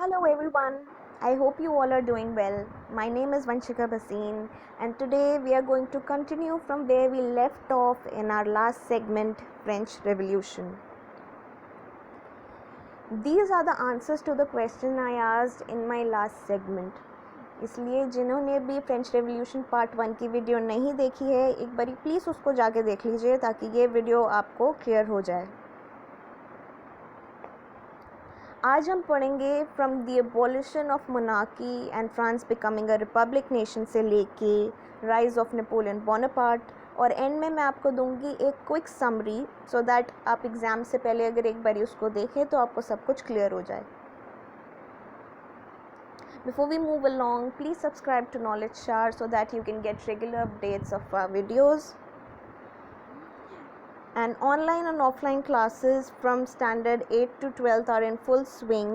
Hello everyone. I hope you all are doing well. My name is Vanshika Bhasin and today we are going to continue from where we left off in our last segment, French Revolution. These are the answers to the question I asked in my last segment. इसलिए जिन्होंने भी French revolution part 1 की video नहीं देखी है एक बारी please उसको जाके देख लीजिए ताकि ये वीडियो आपको क्लियर हो जाए. आज हम पढ़ेंगे from the abolition of monarchy and France becoming a republic nation से लेके राइज ऑफ नेपोलियन बोनापार्ट और एंड में मैं आपको दूंगी एक क्विक समरी सो दैट आप एग्ज़ाम से पहले अगर एक बारी उसको देखें तो आपको सब कुछ क्लियर हो जाए. Before we move along, please subscribe to Knowledge Share so that you can get regular updates of our videos. And online and offline classes from standard 8 to 12th are in full swing.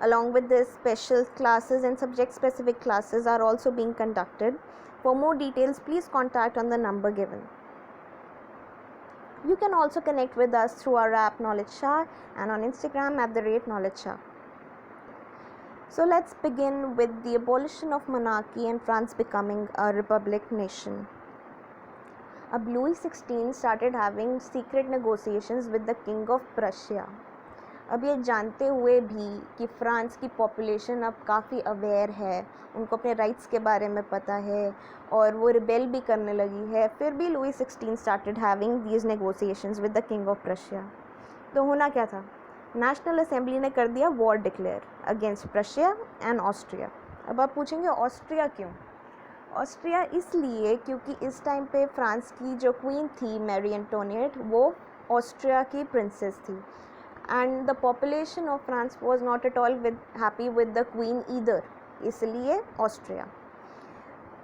Along with this, special classes and subject specific classes are also being conducted. For more details, please contact on the number given. You can also connect with us through our app Knowledge Share and on Instagram @knowledge share. So let's begin with the abolition of monarchy and France becoming a republic nation. अब Louis XVI started having secret negotiations with the King of Prussia. अब ये जानते हुए भी कि France की population अब काफ़ी अवेयर है, उनको अपने राइट्स के बारे में पता है और वो रिबेल भी करने लगी है, फिर भी Louis XVI started having these negotiations with the King of Prussia. तो होना क्या था? नेशनल असेंबली ने कर दिया war declare against Prussia and Austria. अब आप पूछेंगे ऑस्ट्रिया क्यों? ऑस्ट्रिया इसलिए क्योंकि इस टाइम पे फ्रांस की जो क्वीन थी मैरी एंटोनिएट वो ऑस्ट्रिया की प्रिंसेस थी and the population of France was not at all happy with the queen either, इसलिए Austria.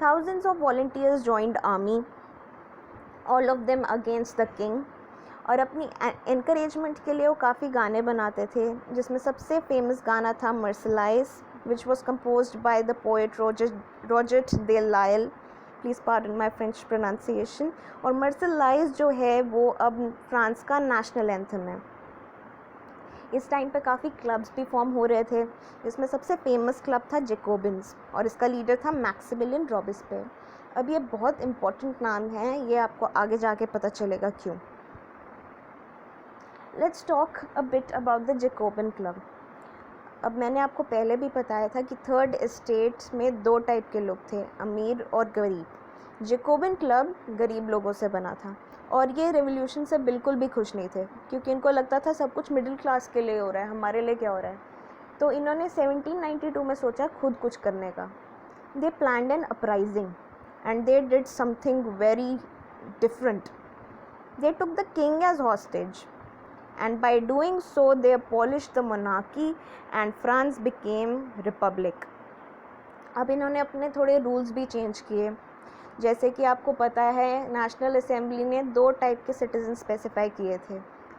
Thousands of volunteers joined army, all of them against the king. और अपनी encouragement के लिए वो काफ़ी गाने बनाते थे जिसमें सबसे फेमस गाना था मर्सलाइज which was composed by the poet Roger they Lyell. Please pardon my French pronunciation. और मर्सलाइज जो है वो अब फ्रांस का नेशनल एंथम है. इस टाइम पे काफ़ी क्लब्स भी फॉर्म हो रहे थे जिसमें सबसे फेमस क्लब था जेकोबिन्स और इसका लीडर था मैक्सिमिलियन रॉबेस्पियर. अब ये बहुत इम्पॉर्टेंट नाम है, ये आपको आगे जाके पता चलेगा क्यों. Let's talk a bit about the Jacobin club. अब मैंने आपको पहले भी बताया था कि थर्ड एस्टेट में दो टाइप के लोग थे, अमीर और गरीब. जेकोबिन क्लब गरीब लोगों से बना था और ये रेवोल्यूशन से बिल्कुल भी खुश नहीं थे क्योंकि इनको लगता था सब कुछ मिडिल क्लास के लिए हो रहा है, हमारे लिए क्या हो रहा है. तो इन्होंने 1792 में सोचा खुद कुछ करने का. They planned an uprising and they did something very different. They took the king as hostage and by doing so they abolished the monarchy and France became republic. अब इन्होंने अपने थोड़े रूल्स भी चेंज किए. जैसे कि आपको पता है नेशनल असेंबली ने दो टाइप के सिटीजन स्पेसिफाई किए थे,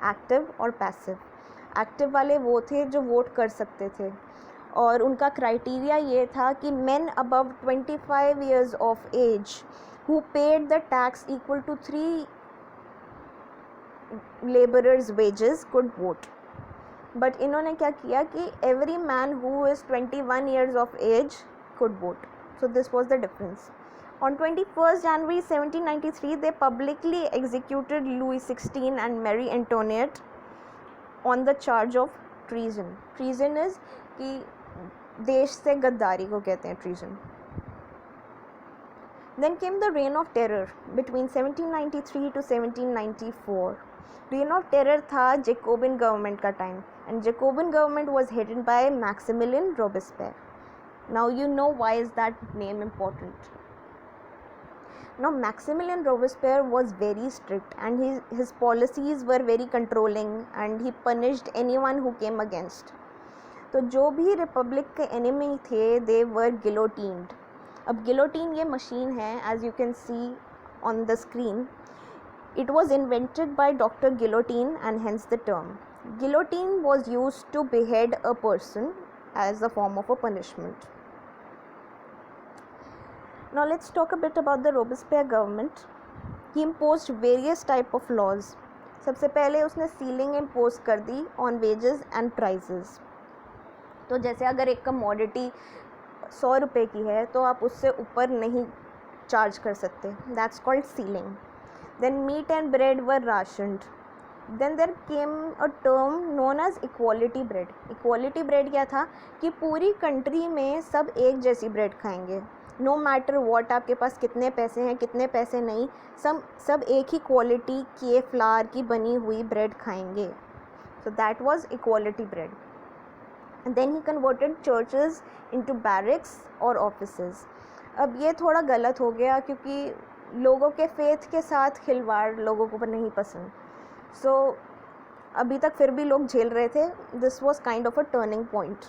एक्टिव और पैसिव. एक्टिव वाले वो थे जो वोट कर सकते थे और उनका क्राइटेरिया ये था कि men above 25 years of age who paid the tax equal to 3 laborers wages could vote. But इन्होंने क्या किया कि every man who is 21 years of age could vote. So this was the difference. On 21st January 1793 they publicly executed Louis XVI and Marie Antoinette on the charge of treason. Treason is कि देश से गद्दारी को कहते हैं treason. Then came the reign of terror between 1793 to 1794. Reign of terror था Jacobin government का time and Jacobin government was headed by Maximilian Robespierre. Now you know why is that name important. Now Maximilian Robespierre was very strict and his policies were very controlling and he punished anyone who came against. तो जो भी Republic के enemy थे they were guillotined. अब guillotine ये machine है as you can see on the screen. It was invented by Dr. Guillotine and hence the term. Guillotine was used to behead a person as a form of a punishment. Now let's talk a bit about the Robespierre government. He imposed various type of laws. सबसे पहले उसने ceiling impose कर दी on wages and prices. तो जैसे अगर एक commodity 100 रुपये की है तो आप उससे ऊपर नहीं चार्ज कर सकते, that's called ceiling. Then meat and bread were rationed. Then there came a term known as equality bread. Equality bread क्या था कि पूरी कंट्री में सब एक जैसी ब्रेड खाएंगे, नो मैटर वॉट, आपके पास कितने पैसे हैं कितने पैसे नहीं, सब एक ही क्वालिटी के फ्लावर की बनी हुई ब्रेड खाएंगे. So that was equality bread. Then he converted churches into barracks और ऑफिसेस. अब ये थोड़ा गलत हो गया क्योंकि लोगों के फेथ के साथ खिलवाड़ लोगों को नहीं पसंद. सो अभी तक फिर भी लोग झेल रहे थे. This was kind of a turning point.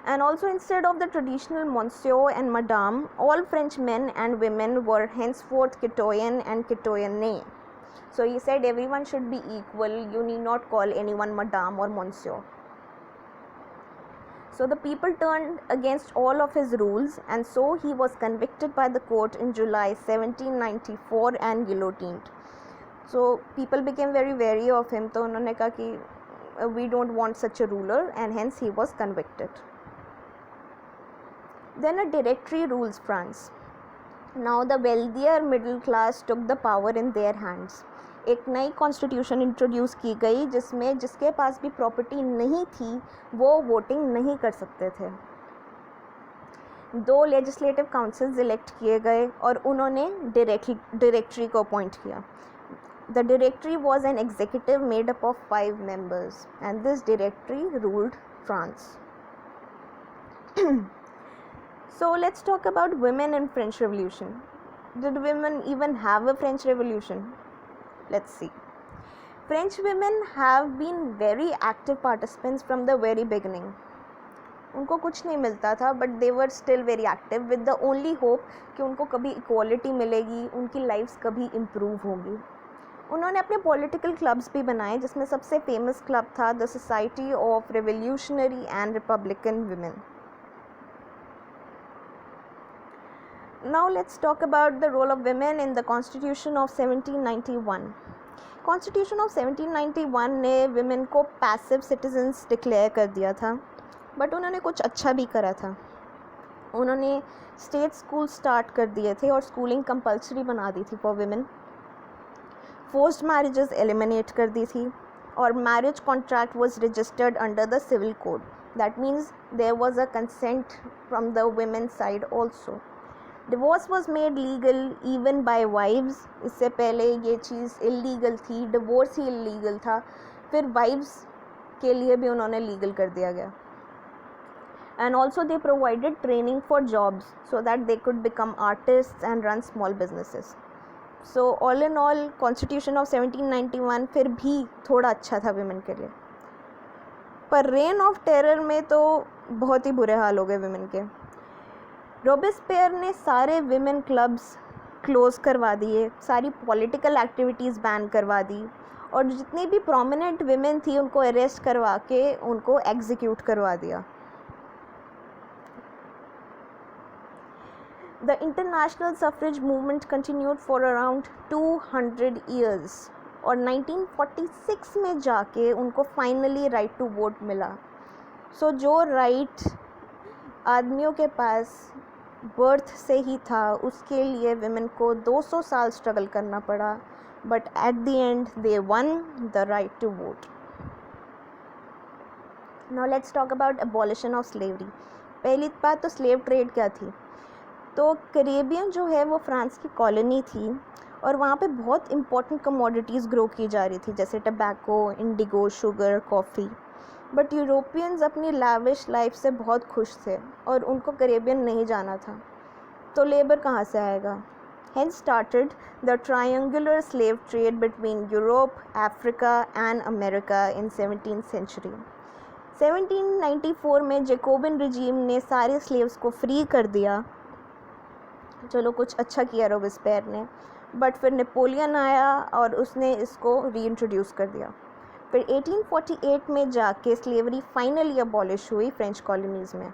And also, instead of the traditional monsieur and madame, all French men and women were henceforth citoyen and citoyenne. So he said everyone should be equal, you need not call anyone madame or monsieur. So the people turned against all of his rules, and so he was convicted by the court in July 1794 and guillotined. So people became very wary of him. तो उन्होंने कहा कि we don't want such a ruler, and hence he was convicted. Then a directory rules France. Now the wealthier middle class took the power in their hands. एक नई constitution introduce की गई जिसमें जिसके पास भी प्रॉपर्टी नहीं थी वो वोटिंग नहीं कर सकते थे. 2 लेजिस्लेटिव काउंसिल्स इलेक्ट किए गए और उन्होंने डायरेक्टरी को अपॉइंट किया. The directory was an executive made up of 5 members and this directory ruled France. So let's talk about women in French Revolution. Did women even have a French Revolution? Let's see. French women have been very active participants from the very beginning. उनको कुछ नहीं मिलता था but they were still very active with the only hope कि उनको कभी equality मिलेगी, उनकी lives कभी improve होगी. उन्होंने अपने political clubs भी बनाए जिसमें सबसे famous club था the Society of Revolutionary and Republican Women. Now let's talk about the role of women in the Constitution of 1791. Constitution of 1791 ने women को passive citizens declare कर दिया था, but उन्होंने कुछ अच्छा भी करा था. उन्होंने state school start कर दिए थे और schooling compulsory बना दी थी for women. Forced marriages eliminate कर दी थी और marriage contract was registered under the civil code. That means there was a consent from the women's side also. Divorce was made legal even bye wives. इससे पहले ये चीज़ illegal थी, divorce ही illegal था, फिर wives के लिए भी उन्होंने लीगल कर दिया गया. And also they provided training for jobs so that they could become artist and run small businesses. So all in all constitution of 1791 फिर भी थोड़ा अच्छा था विमेन के लिए. पर रेन ऑफ टेरर में तो बहुत ही बुरे हाल हो गए विमेन के. रोबेस्पियर ने सारे विमेन क्लब्स क्लोज़ करवा दिए, सारी पॉलिटिकल एक्टिविटीज़ बैन करवा दी और जितनी भी प्रोमिनेंट विमेन थी उनको अरेस्ट करवा के उनको एग्जीक्यूट करवा दिया. The international suffrage movement continued for around 200 years और 1946 में जाके उनको फाइनली राइट टू वोट मिला. सो जो राइट आदमियों के पास बर्थ से ही था उसके लिए विमेन को 200 साल स्ट्रगल करना पड़ा, but at the end they won the right to vote. Now let's talk about abolition of slavery. पहली बात तो स्लेव ट्रेड क्या थी. तो कैरेबियन जो है वो फ्रांस की कॉलोनी थी और वहाँ पे बहुत इंपॉर्टेंट कमोडिटीज़ ग्रो की जा रही थी जैसे tobacco, Indigo, sugar, coffee. But Europeans अपनी लाविश लाइफ से बहुत खुश थे और उनको कैरेबियन नहीं जाना था, तो लेबर कहाँ से आएगा. Hence started the triangular slave trade between Europe, Africa and America in 17th century. 1794 में जैकोबिन रिजीम ने सारे स्लेव्स को फ्री कर दिया. चलो कुछ अच्छा किया रोबेस्पियर ने, बट फिर नेपोलियन आया और उसने इसको रीइंट्रोड्यूस कर दिया. फिर 1848 में जाके स्लेवरी फाइनली अबॉलिश हुई फ्रेंच कॉलोनीज़ में.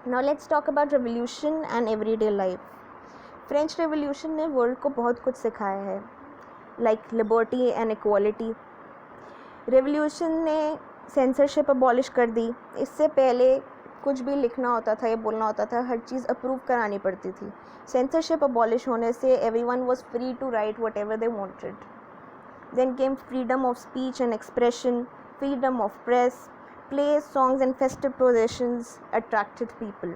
Now let's talk about revolution and everyday life. French revolution ने वर्ल्ड को बहुत कुछ सिखाया है, like liberty and equality. Revolution ने सेंसरशिप अबॉलिश कर दी। इससे पहले कुछ भी लिखना होता था या बोलना होता था, हर चीज़ अप्रूव करानी पड़ती थी। सेंसरशिप अबॉलिश होने से everyone was free to write whatever they wanted. Then came freedom of speech and expression, freedom of press, plays, songs and festive processions attracted people.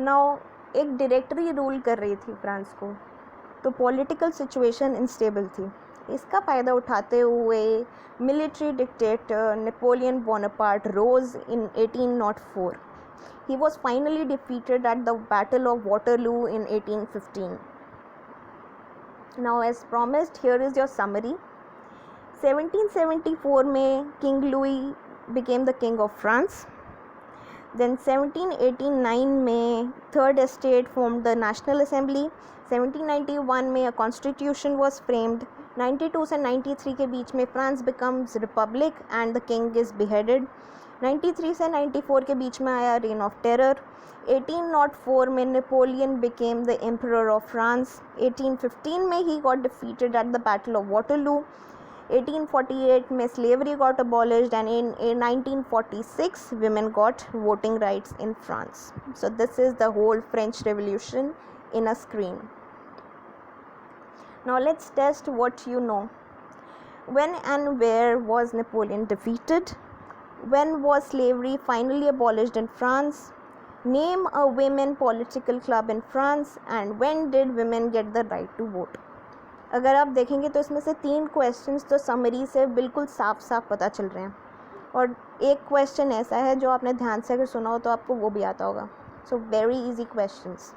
Now एक डायरेक्टरी रूल कर रही थी France को, तो political situation unstable थी। इसका फ़ायदा उठाते हुए military dictator Napoleon Bonaparte rose in 1804. He was finally defeated at the Battle of Waterloo in 1815. Now as promised, here is your summary. 1774 में King Louis became the King of France. Then 1789 में Third Estate formed the National Assembly. 1791 में a constitution was framed. 92 से 93 के बीच में France becomes republic and the king is beheaded. 93 से 94 के बीच में आया reign of terror. 1804 में Napoleon became the emperor of France. 1815 में he got defeated at the Battle of Waterloo. 1848 में slavery got abolished and in 1946 women got voting rights in France. So this is the whole French Revolution in a screen. Now let's test what you know. When and where was Napoleon defeated? When was slavery finally abolished in France? Name a women political club in France and when did women get the right to vote? अगर आप देखेंगे तो इसमें से 3 questions तो summary से बिल्कुल साफ साफ पता चल रहे हैं, और एक क्वेश्चन ऐसा है जो आपने ध्यान से अगर सुना हो तो आपको वो भी आता होगा. So very easy questions.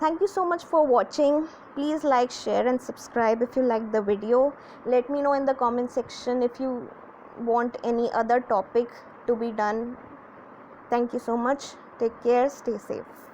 Thank you so much for watching. Please like, share and subscribe if you like the video. Let me know in the comment section if you want any other topic to be done. Thank you so much. Take care. Stay safe.